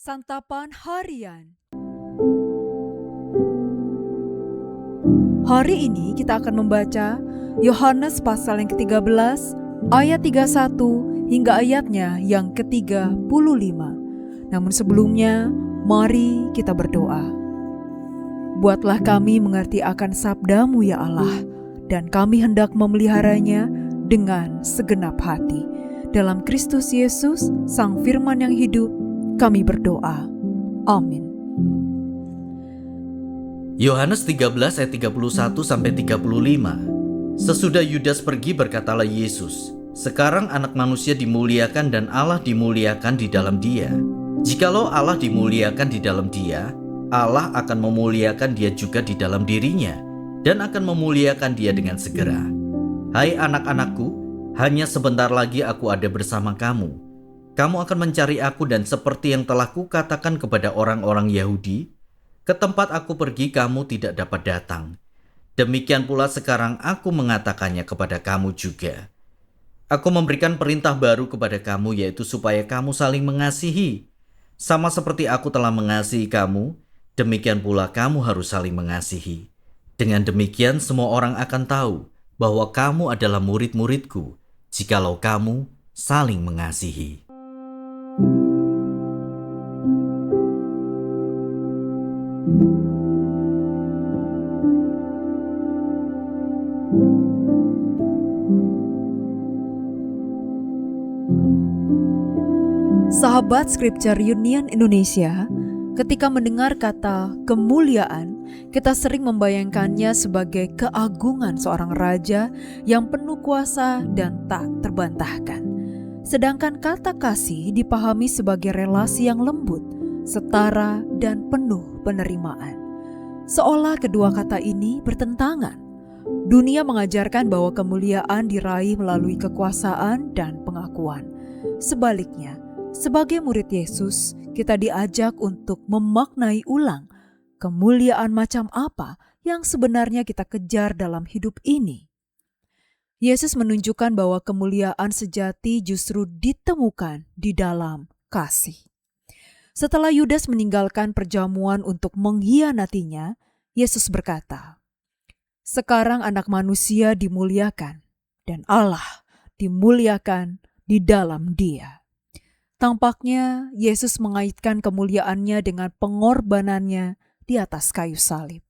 Santapan Harian. Hari ini kita akan membaca Yohanes pasal yang ke-13 ayat 31 hingga ayatnya yang ke-35. Namun sebelumnya, mari kita berdoa. Buatlah kami mengerti akan sabda-Mu ya Allah, dan kami hendak memeliharanya dengan segenap hati. Dalam Kristus Yesus, Sang Firman yang hidup, kami berdoa. Amin. Yohanes 13 ayat 31-35. Sesudah Yudas pergi, berkatalah Yesus, "Sekarang Anak Manusia dimuliakan dan Allah dimuliakan di dalam Dia. Jikalau Allah dimuliakan di dalam Dia, Allah akan memuliakan Dia juga di dalam dirinya dan akan memuliakan Dia dengan segera. Hai anak-anakku, hanya sebentar lagi aku ada bersama kamu. Kamu akan mencari aku, dan seperti yang telah kukatakan kepada orang-orang Yahudi, ke tempat aku pergi kamu tidak dapat datang. Demikian pula sekarang aku mengatakannya kepada kamu juga. Aku memberikan perintah baru kepada kamu, yaitu supaya kamu saling mengasihi. Sama seperti aku telah mengasihi kamu, demikian pula kamu harus saling mengasihi. Dengan demikian semua orang akan tahu bahwa kamu adalah murid-muridku, jikalau kamu saling mengasihi." Sahabat Scripture Union Indonesia, ketika mendengar kata kemuliaan, kita sering membayangkannya sebagai keagungan seorang raja yang penuh kuasa dan tak terbantahkan. Sedangkan kata kasih dipahami sebagai relasi yang lembut, setara, dan penuh penerimaan. Seolah kedua kata ini bertentangan. Dunia mengajarkan bahwa kemuliaan diraih melalui kekuasaan dan pengakuan. Sebaliknya, sebagai murid Yesus, kita diajak untuk memaknai ulang kemuliaan macam apa yang sebenarnya kita kejar dalam hidup ini. Yesus menunjukkan bahwa kemuliaan sejati justru ditemukan di dalam kasih. Setelah Yudas meninggalkan perjamuan untuk mengkhianatinya, Yesus berkata, "Sekarang Anak Manusia dimuliakan dan Allah dimuliakan di dalam Dia." Tampaknya Yesus mengaitkan kemuliaannya dengan pengorbanannya di atas kayu salib.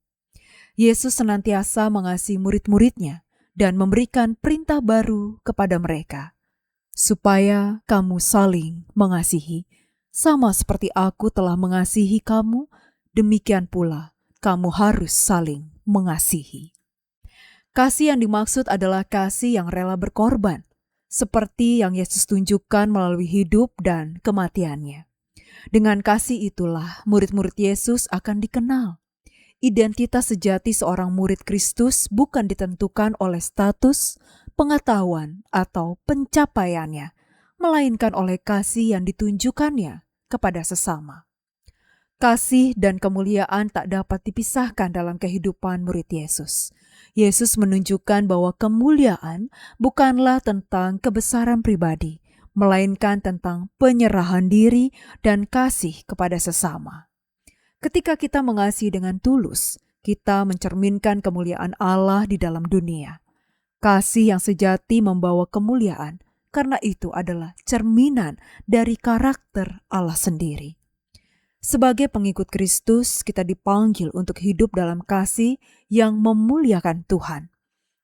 Yesus senantiasa mengasihi murid-muridnya dan memberikan perintah baru kepada mereka, supaya kamu saling mengasihi. Sama seperti aku telah mengasihi kamu, demikian pula kamu harus saling mengasihi. Kasih yang dimaksud adalah kasih yang rela berkorban, seperti yang Yesus tunjukkan melalui hidup dan kematiannya. Dengan kasih itulah murid-murid Yesus akan dikenal. Identitas sejati seorang murid Kristus bukan ditentukan oleh status, pengetahuan, atau pencapaiannya, melainkan oleh kasih yang ditunjukkannya kepada sesama. Kasih dan kemuliaan tak dapat dipisahkan dalam kehidupan murid Yesus. Yesus menunjukkan bahwa kemuliaan bukanlah tentang kebesaran pribadi, melainkan tentang penyerahan diri dan kasih kepada sesama. Ketika kita mengasihi dengan tulus, kita mencerminkan kemuliaan Allah di dalam dunia. Kasih yang sejati membawa kemuliaan, karena itu adalah cerminan dari karakter Allah sendiri. Sebagai pengikut Kristus, kita dipanggil untuk hidup dalam kasih yang memuliakan Tuhan.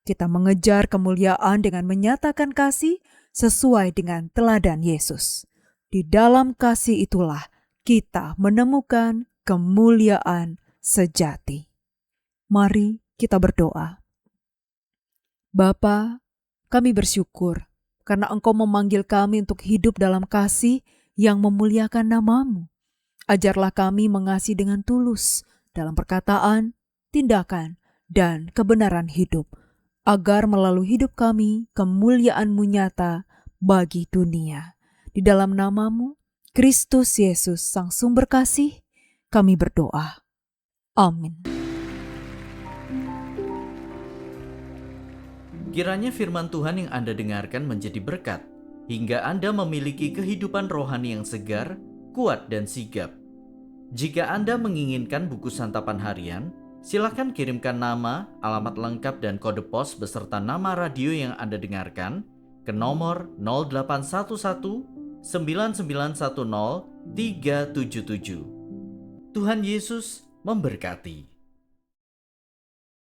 Kita mengejar kemuliaan dengan menyatakan kasih sesuai dengan teladan Yesus. Di dalam kasih itulah kita menemukan kemuliaan sejati. Mari kita berdoa. Bapa, kami bersyukur karena Engkau memanggil kami untuk hidup dalam kasih yang memuliakan nama-Mu. Ajarlah kami mengasihi dengan tulus dalam perkataan, tindakan, dan kebenaran hidup, agar melalui hidup kami kemuliaan-Mu nyata bagi dunia. Di dalam nama-Mu, Kristus Yesus, Sang Sumber Kasih, kami berdoa. Amin. Kiranya firman Tuhan yang Anda dengarkan menjadi berkat, hingga Anda memiliki kehidupan rohani yang segar, kuat, dan sigap, Jika Anda menginginkan buku santapan harian, silakan kirimkan nama, alamat lengkap, dan kode pos beserta nama radio yang Anda dengarkan ke nomor 0811 9910 377. Tuhan Yesus memberkati.